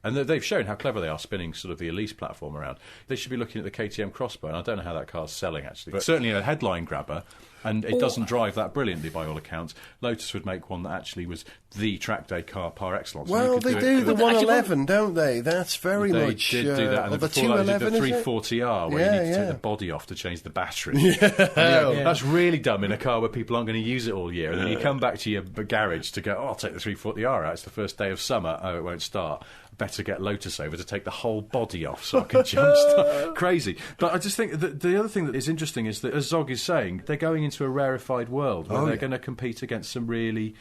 Speaker 5: And they've shown how clever they are spinning sort of the Elise platform around. They should be looking at the KTM Crossbow, and I don't know how that car's selling, actually. But certainly a headline grabber, and it doesn't drive that brilliantly by all accounts. Lotus would make one that actually was the track day car par excellence. And you
Speaker 3: Well,
Speaker 5: could
Speaker 3: they
Speaker 5: it
Speaker 3: do the
Speaker 5: with-
Speaker 3: 111, don't they? That's very
Speaker 5: They
Speaker 3: much.
Speaker 5: did do that, and
Speaker 3: or the
Speaker 5: before that, they did
Speaker 3: 211,
Speaker 5: the
Speaker 3: is it?
Speaker 5: 340R, where
Speaker 3: Yeah,
Speaker 5: you need to
Speaker 3: yeah.
Speaker 5: take the body off to change the battery. And, you know, that's really dumb in a car where people aren't going to use it all year. And then you come back to your garage to go, oh, I'll take the 340R out. It's the first day of summer. Oh, it won't start. Better get Lotus over to take the whole body off so I can jumpstart. Crazy. But I just think that the other thing that is interesting is that, as Zog is saying, they're going into a rarefied world where they're going to compete against some really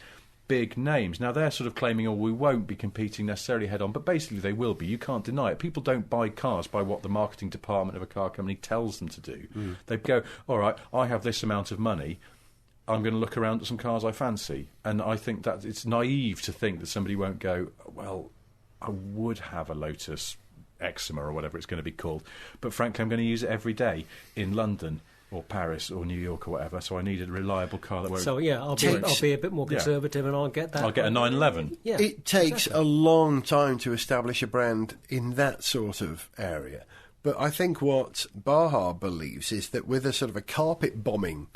Speaker 5: big names. Now, they're sort of claiming, oh, we won't be competing necessarily head-on, but basically they will be. You can't deny it. People don't buy cars by what the marketing department of a car company tells them to do. They go, all right, I have this amount of money, I'm going to look around at some cars I fancy. And I think that it's naive to think that somebody won't go, well, I would have a Lotus Exima or whatever it's going to be called, but frankly I'm going to use it every day in London or Paris or New York or whatever, so I need a reliable car that won't...
Speaker 4: So, yeah, I'll be a bit more conservative and I'll get that.
Speaker 5: I'll get a 911.
Speaker 4: Yeah,
Speaker 3: It takes a long time to establish a brand in that sort of area. But I think what Baha believes is that with a sort of a carpet bombing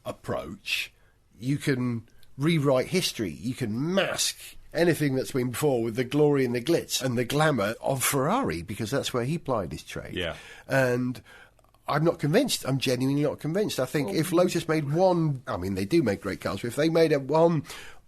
Speaker 3: approach, you can rewrite history. You can mask anything that's been before with the glory and the glitz and the glamour of Ferrari, because that's where he plied his trade.
Speaker 5: Yeah.
Speaker 3: And I'm not convinced. I'm genuinely not convinced. I think if Lotus made one... I mean, they do make great cars, but if they made one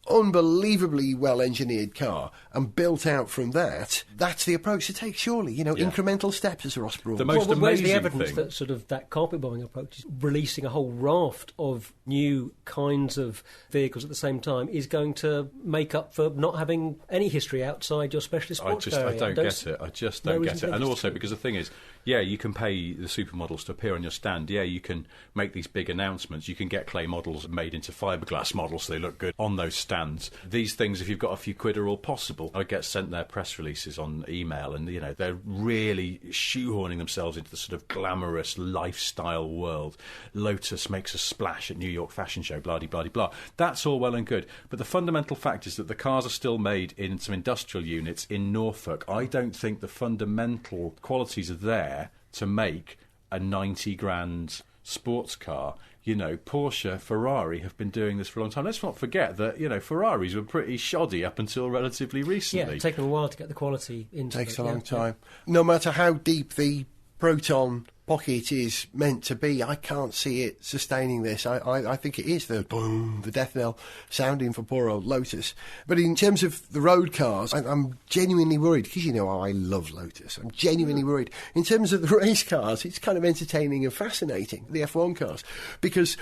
Speaker 3: unbelievably well-engineered car and built out from that, that's the approach to take, surely. You know, incremental steps, as Ross brought.
Speaker 5: The most
Speaker 4: Well, where's the
Speaker 5: amazing
Speaker 4: evidence
Speaker 5: thing-
Speaker 4: that sort of that carpet bombing approach is releasing a whole raft of new kinds of vehicles at the same time is going to make up for not having any history outside your specialist sports area?
Speaker 5: I don't get it. I just
Speaker 4: no
Speaker 5: don't
Speaker 4: reason
Speaker 5: get
Speaker 4: to
Speaker 5: it. And
Speaker 4: think
Speaker 5: also,
Speaker 4: it's
Speaker 5: because the thing is, yeah, you can pay the supermodels to appear on your stand. Yeah, you can make these big announcements. You can get clay models made into fiberglass models so they look good on those stands. These things, if you've got a few quid, are all possible. I get sent their press releases on email, and, you know, they're really shoehorning themselves into the sort of glamorous lifestyle world. Lotus makes a splash at New York Fashion Show, blah, blah, blah. That's all well and good. But the fundamental fact is that the cars are still made in some industrial units in Norfolk. I don't think the fundamental qualities are there to make a 90 grand sports car. You know, Porsche, Ferrari have been doing this for a long time. Let's not forget that, you know, Ferraris were pretty shoddy up until relatively recently.
Speaker 4: Yeah, it's taken a while to get the quality into
Speaker 3: Takes
Speaker 4: it.
Speaker 3: a long time. No matter how deep the Proton pocket is meant to be, I can't see it sustaining this. I think it is the boom, the death knell sounding for poor old Lotus. But in terms of the road cars, I'm genuinely worried, because you know how I love Lotus. I'm genuinely worried. In terms of the race cars, it's kind of entertaining and fascinating, the F1 cars, because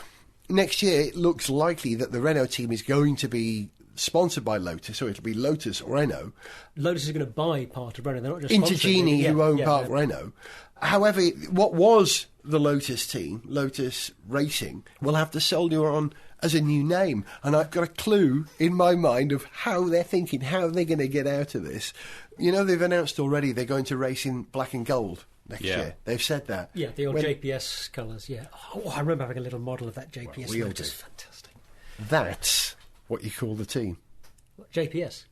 Speaker 3: next year it looks likely that the Renault team is going to be sponsored by Lotus, or it'll be Lotus Renault.
Speaker 4: Lotus is going to buy part of Renault. They're not just
Speaker 3: Intergenie,
Speaker 4: sponsoring it.
Speaker 3: who own part of Renault. However, what was the Lotus team, Lotus Racing, will have to soldier on as a new name. And I've got a clue in my mind of how they're thinking, how they're going to get out of this. You know, they've announced already they're going to race in black and gold next year. They've said that.
Speaker 4: Yeah, the old JPS colours, yeah. Oh, I remember having a little model of that JPS Lotus. Fantastic.
Speaker 3: That's what you call the team.
Speaker 4: What, JPS?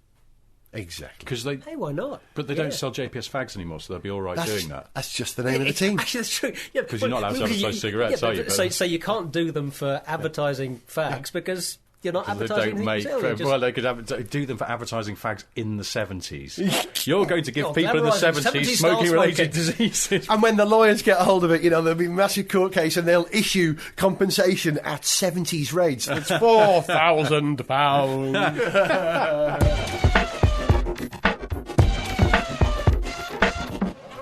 Speaker 3: Exactly.
Speaker 5: Because they,
Speaker 4: Hey, why not?
Speaker 5: but they don't sell JPS fags anymore, so they'll be all right doing that.
Speaker 3: That's just the name of the team.
Speaker 4: Actually, that's true. Yeah,
Speaker 5: Because you're not allowed to advertise cigarettes, are you?
Speaker 4: So you can't do them for advertising fags because you're not
Speaker 5: They
Speaker 4: advertising
Speaker 5: don't make.
Speaker 4: anything.
Speaker 5: Well, they could do them for advertising fags in the 70s. You're going to give people in the
Speaker 4: glamorising
Speaker 5: 70s
Speaker 4: 70s
Speaker 5: smoking-related
Speaker 4: smoking.
Speaker 5: diseases.
Speaker 3: And when the lawyers get a hold of it, you know, there'll be a massive court case and they'll issue compensation at 70s rates. It's £4,000.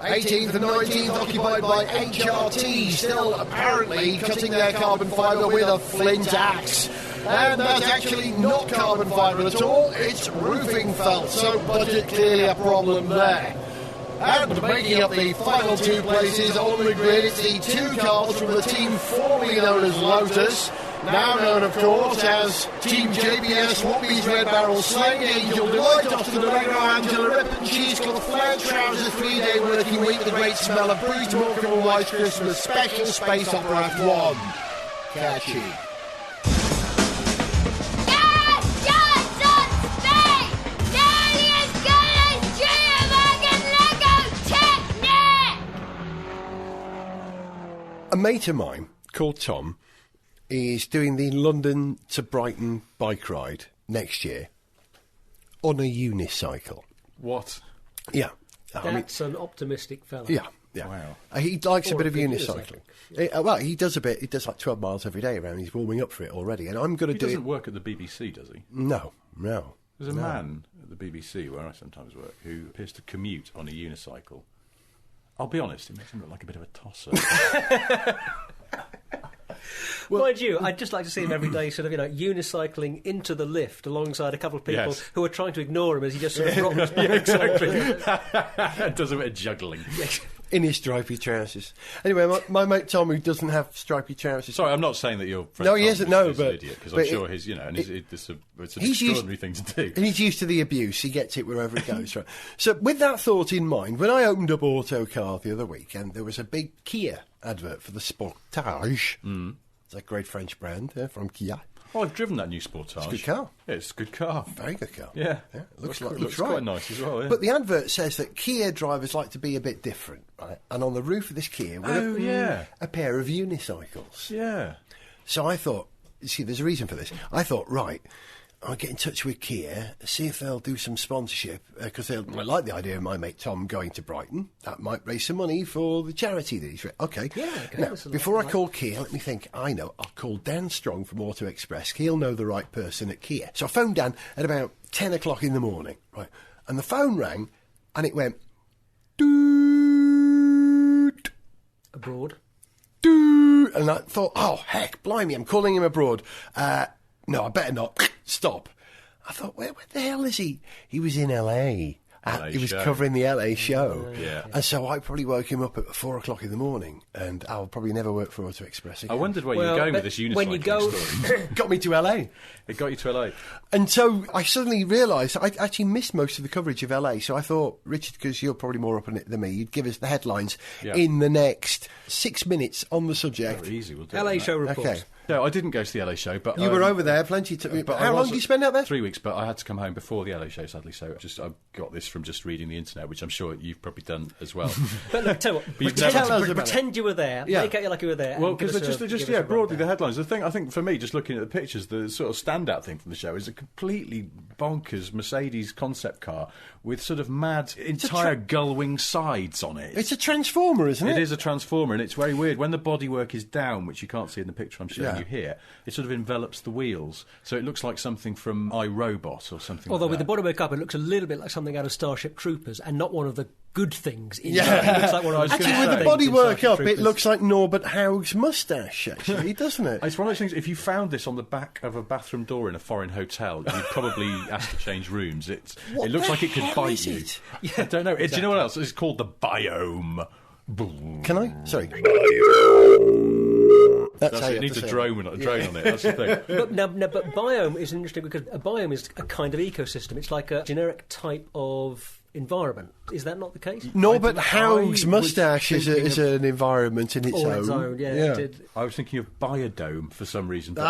Speaker 3: 18th and 19th occupied by HRT, still apparently cutting their carbon fibre with a flint axe. And that's actually not carbon fibre at all, it's roofing felt, so budget clearly a problem there. And making up the final two places on the grid, it's the two cars from the team formerly known as Lotus, now known, of course, as Team JBS, Whoopies, Red Barrel, Slang, Angel Delight, Austin Allegro, Angela Rippon, Cheesecloth, Flared Trousers, 3-day working week, the great smell of Bruce Morecambe and White Christmas, special space opera Act 1. Catchy. A mate of mine called Tom is doing the London to Brighton bike ride next year on a unicycle.
Speaker 5: What?
Speaker 3: Yeah.
Speaker 4: That's an optimistic fella.
Speaker 3: Yeah.
Speaker 5: Wow.
Speaker 3: He likes a
Speaker 4: Or
Speaker 3: bit
Speaker 4: a
Speaker 3: of
Speaker 4: big
Speaker 3: unicycling. Well, he does a bit. He does like 12 miles every day around. He's warming up for it already. And I'm going to
Speaker 5: He
Speaker 3: do
Speaker 5: doesn't
Speaker 3: it.
Speaker 5: work at the BBC, does he?
Speaker 3: No.
Speaker 5: There's a man at the BBC, where I sometimes work, who appears to commute on a unicycle. I'll be honest, it makes him look like a bit of a tosser.
Speaker 4: Mind you, I'd just like to see him every day sort of, unicycling into the lift alongside a couple of people who are trying to ignore him as he just sort of rocks back.
Speaker 5: Exactly. Does a bit of juggling.
Speaker 3: In his stripy trousers. Anyway, my mate Tom, who doesn't have stripy trousers.
Speaker 5: Sorry, I'm not saying that your friend
Speaker 3: No, he
Speaker 5: Tom
Speaker 3: isn't,
Speaker 5: is
Speaker 3: no,
Speaker 5: an
Speaker 3: but-
Speaker 5: idiot, because
Speaker 3: but
Speaker 5: I'm sure it's an
Speaker 3: he's
Speaker 5: extraordinary thing to do.
Speaker 3: And he's used to the abuse. He gets it wherever he goes. Right. So with that thought in mind, when I opened up Autocar the other weekend, there was a big Kia advert for the Sportage. It's a great French brand from Kia.
Speaker 5: Oh, I've driven that new Sportage.
Speaker 3: It's a good car.
Speaker 5: Yeah, it's a good car.
Speaker 3: Very good car.
Speaker 5: Yeah.
Speaker 3: It looks
Speaker 5: looks
Speaker 3: right.
Speaker 5: quite nice as well, yeah.
Speaker 3: But the advert says that Kia drivers like to be a bit different, right? And on the roof of this Kia were a pair of unicycles.
Speaker 5: Yeah.
Speaker 3: So I thought, see, there's a reason for this. I thought, right, I'll get in touch with Kia, see if they'll do some sponsorship, because I like the idea of my mate Tom going to Brighton. That might raise some money for the charity that he's... Okay.
Speaker 4: Yeah, okay,
Speaker 3: Now,
Speaker 4: that's a lot,
Speaker 3: before I
Speaker 4: right.
Speaker 3: call Kia, let me think. I know. I'll call Dan Strong from Auto Express. He'll know the right person at Kia. So I phoned Dan at about 10 o'clock in the morning, right? And the phone rang, and it went... Doot,
Speaker 4: Abroad.
Speaker 3: doot, and I thought, oh, heck, blimey, I'm calling him abroad. No, I better not. Stop. I thought, where the hell is he? He was in LA. He was
Speaker 5: show.
Speaker 3: covering the LA show.
Speaker 5: Yeah.
Speaker 3: And so I probably woke him up at 4 o'clock in the morning, and I'll probably never work for Auto Express again.
Speaker 5: I wondered where you were going with this unicycling
Speaker 4: when you go,
Speaker 5: story.
Speaker 3: Got me to LA.
Speaker 5: It got you to LA.
Speaker 3: And so I suddenly realised I actually missed most of the coverage of LA. So I thought, Richard, because you're probably more up on it than me, you'd give us the headlines in the next 6 minutes on the subject.
Speaker 5: Very easy, we'll do
Speaker 4: LA
Speaker 5: it.
Speaker 4: show reports.
Speaker 3: Okay.
Speaker 5: No, I didn't go to the LA show, but
Speaker 3: You were over there plenty to...
Speaker 5: But
Speaker 3: How long did you spend out there?
Speaker 5: 3 weeks, but I had to come home before the LA show, sadly. So I got this from just reading the internet, which I'm sure you've probably done as well.
Speaker 4: But look, tell you what,
Speaker 5: you've
Speaker 4: pretend,
Speaker 3: never- Tell us about
Speaker 4: pretend you were there,
Speaker 3: Yeah.
Speaker 4: make out like you were there.
Speaker 5: Well,
Speaker 4: and give
Speaker 5: because
Speaker 4: us
Speaker 5: just
Speaker 4: a
Speaker 5: broadly the
Speaker 4: rundown.
Speaker 5: headlines. The thing I think for me, just looking at the pictures, the sort of standout thing from the show is a completely bonkers Mercedes concept car with sort of mad entire gull-wing sides on it.
Speaker 3: It's a transformer, isn't it?
Speaker 5: It is a transformer, and it's very weird when the bodywork is down, which you can't see in the picture I'm showing when you hear, it sort of envelops the wheels. So it looks like something from iRobot or something
Speaker 4: Although
Speaker 5: like
Speaker 4: with
Speaker 5: that.
Speaker 4: the bodywork up, it looks a little bit like something out of Starship Troopers and not one of the good things.
Speaker 3: Yeah.
Speaker 4: It looks like one of those
Speaker 3: Actually,
Speaker 4: good
Speaker 3: with the
Speaker 4: things in
Speaker 3: bodywork
Speaker 4: Starship
Speaker 3: up, it
Speaker 4: Troopers.
Speaker 3: looks like Norbert Haug's moustache, actually, doesn't it?
Speaker 5: It's one of those things, if you found this on the back of a bathroom door in a foreign hotel, you'd probably ask to change rooms. It looks like it could
Speaker 3: hell
Speaker 5: bite
Speaker 3: is
Speaker 5: you.
Speaker 3: it?
Speaker 5: I don't know. Do you know what else? It's called the biome. Boom.
Speaker 3: Can I? Sorry. That's how you
Speaker 5: It
Speaker 3: have
Speaker 5: needs
Speaker 3: to
Speaker 5: a
Speaker 3: say
Speaker 5: drone on it. That's the thing.
Speaker 4: But biome is interesting because a biome is a kind of ecosystem. It's like a generic type of environment. Is that not the case?
Speaker 3: Norbert
Speaker 5: I
Speaker 3: Haug's
Speaker 5: was
Speaker 3: moustache is
Speaker 5: thinking
Speaker 3: an environment in its
Speaker 4: All
Speaker 3: own.
Speaker 4: its own, yeah. It did.
Speaker 5: I was thinking of biodome for some reason. But,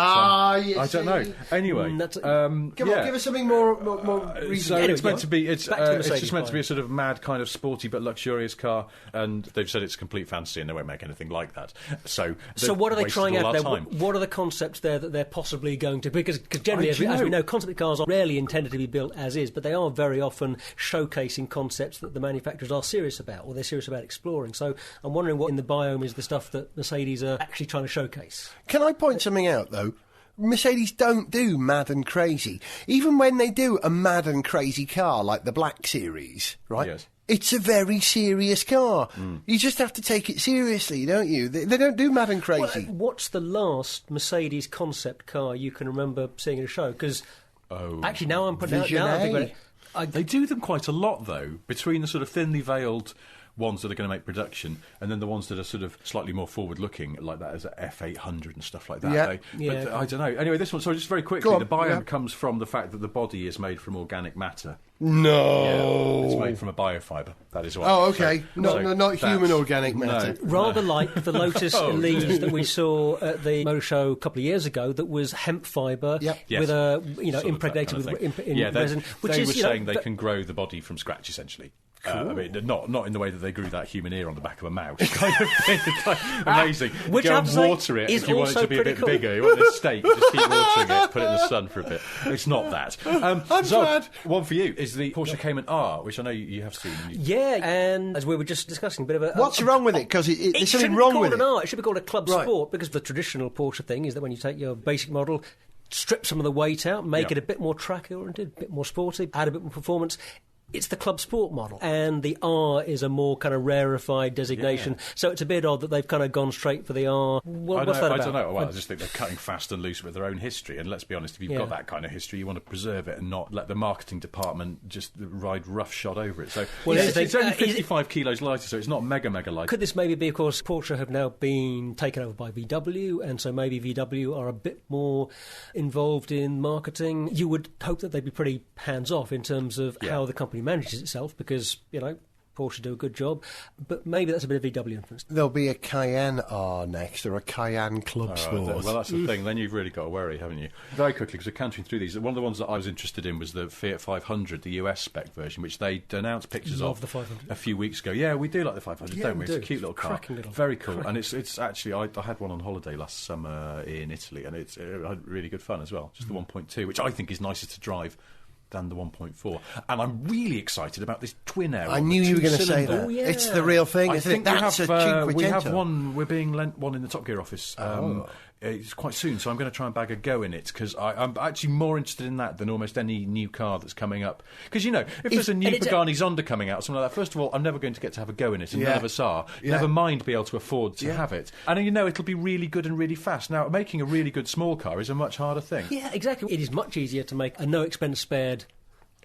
Speaker 3: You
Speaker 5: I don't know.
Speaker 3: see.
Speaker 5: Anyway,
Speaker 4: That's-
Speaker 3: Come on, give us something more
Speaker 5: So
Speaker 3: reasonable.
Speaker 4: Anyway,
Speaker 5: it's meant to be. It's
Speaker 4: back to the
Speaker 5: it's just
Speaker 4: Mercedes
Speaker 5: meant to be a
Speaker 4: Biome.
Speaker 5: sort of mad, kind of sporty but luxurious car, and they've said it's a complete fantasy, and they won't make anything like that. So
Speaker 4: What are they
Speaker 5: they've
Speaker 4: trying
Speaker 5: wasted
Speaker 4: out
Speaker 5: all
Speaker 4: there?
Speaker 5: our time.
Speaker 4: What are the concepts there that they're possibly going to? Because generally, as we know, concept cars are rarely intended to be built as is, but they are very often showcasing concepts that the manufacturers are serious about, or they're serious about exploring. So I'm wondering what in the biome is the stuff that Mercedes are actually trying to showcase.
Speaker 3: Can I point something out, though? Mercedes don't do mad and crazy. Even when they do a mad and crazy car like the Black Series, right?
Speaker 5: Yes.
Speaker 3: It's a very serious car. You just have to take it seriously, don't you? They don't do mad and crazy.
Speaker 4: What's the last Mercedes concept car you can remember seeing at a show? Because actually, now I'm putting
Speaker 3: Vision
Speaker 4: now I think
Speaker 3: A.
Speaker 4: about it.
Speaker 5: They do them quite a lot, though, between the sort of thinly veiled ones that are going to make production, and then the ones that are sort of slightly more forward-looking, like that as a F800 and stuff like that.
Speaker 3: Yeah.
Speaker 4: Yeah.
Speaker 5: But I don't know. Anyway, this one, sorry, just very quickly,
Speaker 3: Go on,
Speaker 5: the biome
Speaker 3: yeah.
Speaker 5: comes from the fact that the body is made from organic matter.
Speaker 3: No.
Speaker 5: It's made from a biofibre. That is why.
Speaker 3: Oh, okay. Not
Speaker 5: that's-
Speaker 3: human organic matter.
Speaker 4: Rather like the Lotus
Speaker 5: Oh,
Speaker 4: Elise that we saw at the motor show a couple of years ago, that was hemp fibre
Speaker 3: Yep.
Speaker 5: Yes.
Speaker 4: with a
Speaker 5: Sort of that
Speaker 4: impregnated
Speaker 5: kind of
Speaker 4: with
Speaker 5: thing.
Speaker 4: resin, which
Speaker 5: they
Speaker 4: is
Speaker 5: were
Speaker 4: you know,
Speaker 5: saying they
Speaker 4: but-
Speaker 5: can grow the body from scratch, essentially. I mean, not in the way that they grew that human ear on the back of a mouse, kind of thing. It's like amazing.
Speaker 4: Which
Speaker 5: Go
Speaker 4: I
Speaker 5: and
Speaker 4: have to say
Speaker 5: water it
Speaker 4: is
Speaker 5: if you want it
Speaker 4: also
Speaker 5: to be a
Speaker 4: pretty
Speaker 5: bit
Speaker 4: cool.
Speaker 5: bigger. You want a steak, just keep watering it, put it in the sun for a bit. It's not that.
Speaker 3: I'm
Speaker 5: so,
Speaker 3: glad.
Speaker 5: one for you is the Porsche Cayman R, which I know you have seen.
Speaker 4: Yeah, and as we were just discussing, a bit of a...
Speaker 3: What's wrong with it? Because there's something
Speaker 4: shouldn't
Speaker 3: wrong
Speaker 4: be
Speaker 3: with
Speaker 4: called
Speaker 3: it.
Speaker 4: an R. It should be called a club
Speaker 3: Right.
Speaker 4: sport, because the traditional Porsche thing is that when you take your basic model, strip some of the weight out, make it a bit more track-oriented, a bit more sporty, add a bit more performance. It's the club sport model, and the R is a more kind of rarefied designation. So it's a bit odd that they've kind of gone straight for the R. What's that about?
Speaker 5: I don't know. Well, I just think they're cutting fast and loose with their own history. And let's be honest, if you've got that kind of history, you want to preserve it and not let the marketing department just ride roughshod over it. So
Speaker 4: Well,
Speaker 5: it's only 55 kilos lighter, so it's not mega light.
Speaker 4: Could this maybe be, of course, Porsche have now been taken over by VW, and so maybe VW are a bit more involved in marketing? You would hope that they'd be pretty hands-off in terms of how the company manages itself, because, you know, Porsche do a good job, but maybe that's a bit of VW influence.
Speaker 3: There'll be a Cayenne R next, or a Cayenne Club Sport.
Speaker 5: Well, that's the thing. Then you've really got to worry, haven't you? Very quickly, because we're cantering through these. One of the ones that I was interested in was the Fiat 500, the US spec version, which they announced pictures
Speaker 4: Love
Speaker 5: of
Speaker 4: the 500.
Speaker 5: a few weeks ago. Yeah, we do like the 500, don't we? It's a cute little car.
Speaker 4: Cracking little.
Speaker 5: Very cool. And it's actually, I had one on holiday last summer in Italy, and it's had really good fun as well. Just the 1.2, which I think is nicer to drive than the 1.4, and I'm really excited about this twin air.
Speaker 3: I knew you were going to say that.
Speaker 4: Oh, yeah.
Speaker 3: It's the real thing,
Speaker 5: I
Speaker 3: isn't
Speaker 5: think
Speaker 3: it? That's
Speaker 5: we
Speaker 3: a
Speaker 5: have, we have
Speaker 3: Cinquecento.
Speaker 5: one. We're being lent one in the Top Gear office. It's quite soon, so I'm going to try and bag a go in it, because I'm actually more interested in that than almost any new car that's coming up. Because, you know, if there's a new Pagani Zonda coming out or something like that, first of all, I'm never going to get to have a go in it, and none of us are. Never mind be able to afford to have it. And, you know, it'll be really good and really fast. Now, making a really good small car is a much harder thing.
Speaker 4: Yeah, exactly. It is much easier to make a no-expense-spared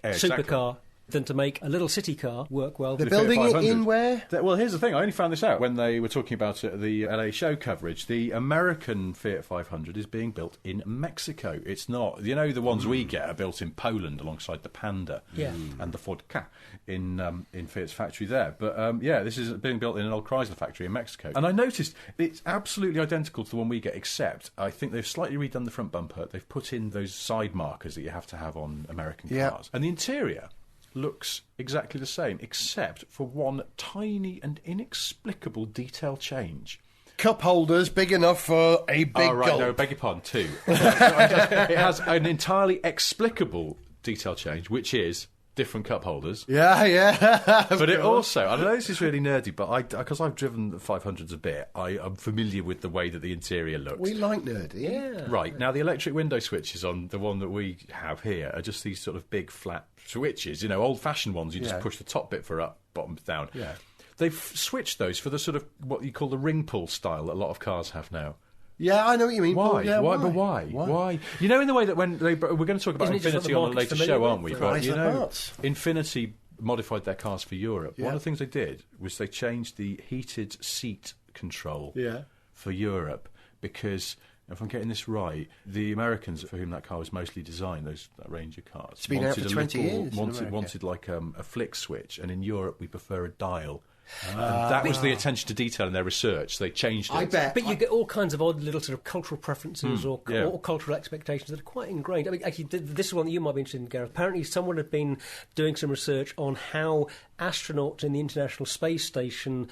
Speaker 5: Exactly.
Speaker 4: supercar than to make a little city car work well.
Speaker 3: They're
Speaker 5: The Fiat
Speaker 3: building it
Speaker 5: 500.
Speaker 3: in where?
Speaker 5: Well, here's the thing. I only found this out when they were talking about it at the LA show coverage. The American Fiat 500 is being built in Mexico. It's not... You know, the ones we get are built in Poland alongside the Panda and the Ford Ka in Fiat's factory there. But, this is being built in an old Chrysler factory in Mexico. And I noticed it's absolutely identical to the one we get, except I think they've slightly redone the front bumper. They've put in those side markers that you have to have on American cars. And the interior looks exactly the same, except for one tiny and inexplicable detail change.
Speaker 3: Cup holders big enough for a big
Speaker 5: Oh, right,
Speaker 3: gulp.
Speaker 5: no, beg your pardon, two. It has an entirely explicable detail change, which is different cup holders.
Speaker 3: Yeah.
Speaker 5: But it also, I know this is really nerdy, but because I've driven the 500s a bit, I am familiar with the way that the interior looks.
Speaker 3: We like nerdy.
Speaker 4: Yeah.
Speaker 5: Right, now the electric window switches on the one that we have here are just these sort of big flat switches, old-fashioned ones. You just push the top bit for up, bottom down.
Speaker 3: Yeah.
Speaker 5: They've switched those for the sort of what you call the ring pull style that a lot of cars have now.
Speaker 3: Yeah, I know what you mean.
Speaker 5: Why?
Speaker 3: Paul. Yeah,
Speaker 5: why? But why? You know, in the way that when we're going to talk about
Speaker 4: Isn't it just
Speaker 5: Infinity
Speaker 4: what
Speaker 5: on
Speaker 4: the
Speaker 5: a
Speaker 4: market's
Speaker 5: later show,
Speaker 4: familiar
Speaker 5: aren't we?
Speaker 4: with?
Speaker 5: But
Speaker 3: Chrysler
Speaker 5: Infinity modified their cars for Europe.
Speaker 3: Yeah.
Speaker 5: One of the things they did was they changed the heated seat control for Europe because, if I'm getting this right, the Americans for whom that car was mostly designed, that range of cars,
Speaker 3: It's been out for 20 years.
Speaker 5: wanted like a flick switch, and in Europe we prefer a dial. And that was the attention to detail in their research. They changed it.
Speaker 3: I bet.
Speaker 4: But you get all kinds of odd little sort of cultural preferences or cultural expectations that are quite ingrained. I mean, actually, this is one that you might be interested in, Gareth. Apparently, someone had been doing some research on how astronauts in the International Space Station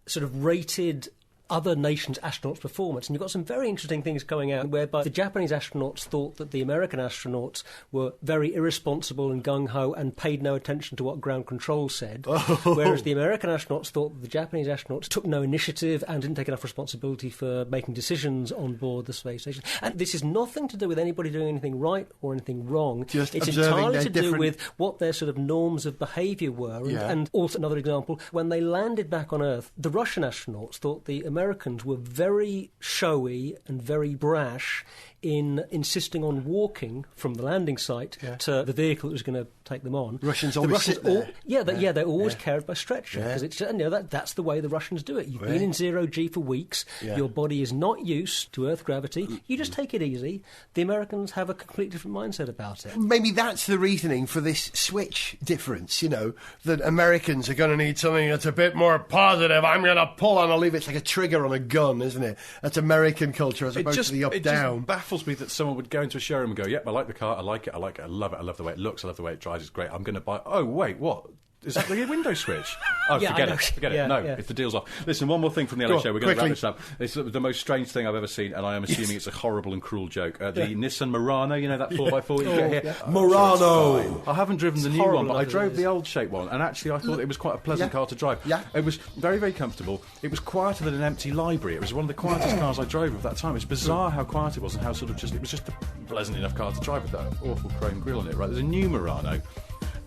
Speaker 4: sort of rated other nations' astronauts' performance. And you've got some very interesting things coming out whereby the Japanese astronauts thought that the American astronauts were very irresponsible and gung-ho and paid no attention to what ground control said, whereas the American astronauts thought that the Japanese astronauts took no initiative and didn't take enough responsibility for making decisions on board the space station. And this is nothing to do with anybody doing anything right or anything wrong.
Speaker 3: Just
Speaker 4: it's
Speaker 3: observing
Speaker 4: entirely
Speaker 3: their
Speaker 4: to do
Speaker 3: different-
Speaker 4: with what their sort of norms of behaviour were. And also another example, when they landed back on Earth, the Russian astronauts thought the Americans were very showy and very brash in insisting on walking from the landing site to the vehicle that was going to take them on.
Speaker 3: Russians always sit there.
Speaker 4: They're always carried by stretcher because it's that's the way the Russians do it. You've been in zero G for weeks. Your body is not used to Earth gravity. You just take it easy. The Americans have a completely different mindset about it.
Speaker 3: Maybe that's the reasoning for this switch difference, that Americans are going to need something that's a bit more positive. I'm going to pull on a lever. It's like a trigger on a gun, isn't it? That's American culture as opposed to the up-down.
Speaker 5: It just baffles me that someone would go into a showroom and go, yep, I like the car, I like it, I love it, I love the way it looks, I love the way it drives, it's great, I'm going to buy it. Oh, wait, what? Is that the window switch? Oh, forget it. No, if the deal's off. Listen, one more thing from the LA show. We're going to wrap this up. It's the most strange thing I've ever seen, and I am assuming it's a horrible and cruel joke. The Nissan Murano, that 4x4 you get here?
Speaker 3: Murano!
Speaker 5: I haven't driven the new one, but I drove the old shape one, and actually I thought it was quite a pleasant car to drive.
Speaker 3: Yeah.
Speaker 5: It was very, very comfortable. It was quieter than an empty library. It was one of the quietest cars I drove at that time. It's bizarre how quiet it was and how it was just a pleasant enough car to drive with that awful chrome grille on it. Right, there's a new Murano.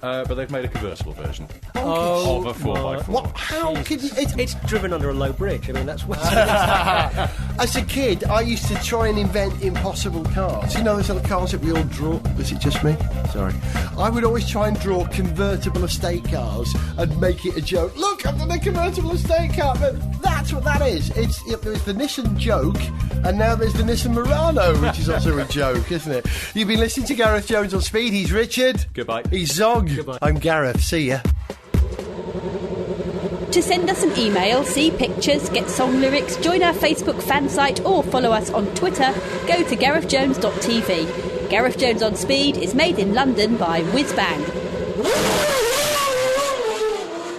Speaker 5: But they've made a convertible version of a 4x4.
Speaker 3: What? How could you...
Speaker 4: It's driven under a low bridge. I mean, that's what...
Speaker 3: As a kid, I used to try and invent impossible cars. Those little cars that we all draw... Was it just me? Sorry. I would always try and draw convertible estate cars and make it a joke. Look, I've done a convertible estate car. But that's what that is. There's the Nissan joke, and now there's the Nissan Murano, which is also a joke, isn't it? You've been listening to Gareth Jones on Speed. He's Richard.
Speaker 5: Goodbye.
Speaker 3: He's Zog.
Speaker 4: Goodbye.
Speaker 3: I'm Gareth. See ya.
Speaker 7: To send us an email, see pictures, get song lyrics, join our Facebook fan site or follow us on Twitter, go to garethjones.tv. Gareth Jones on Speed is made in London by Whizbang.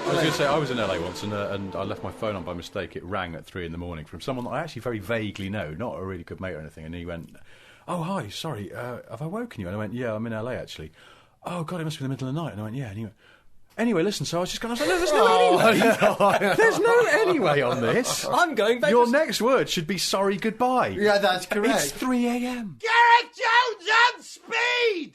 Speaker 5: I was going to say, I was in LA once and I left my phone on by mistake. It rang at 3 a.m. from someone that I actually very vaguely know, not a really good mate or anything, and he went, "Oh, hi, sorry, have I woken you?" And I went, "Yeah, I'm in LA actually." "Oh, God, it must be the middle of the night." And I went, "Yeah." And he went, "Anyway, listen, so I was just going to say, no, there's no anyway. There's no anyway on this.
Speaker 4: I'm going back.
Speaker 5: Your next word should be sorry, goodbye.
Speaker 3: Yeah, that's correct.
Speaker 5: It's 3 a.m.
Speaker 6: Gareth Jones on Speed!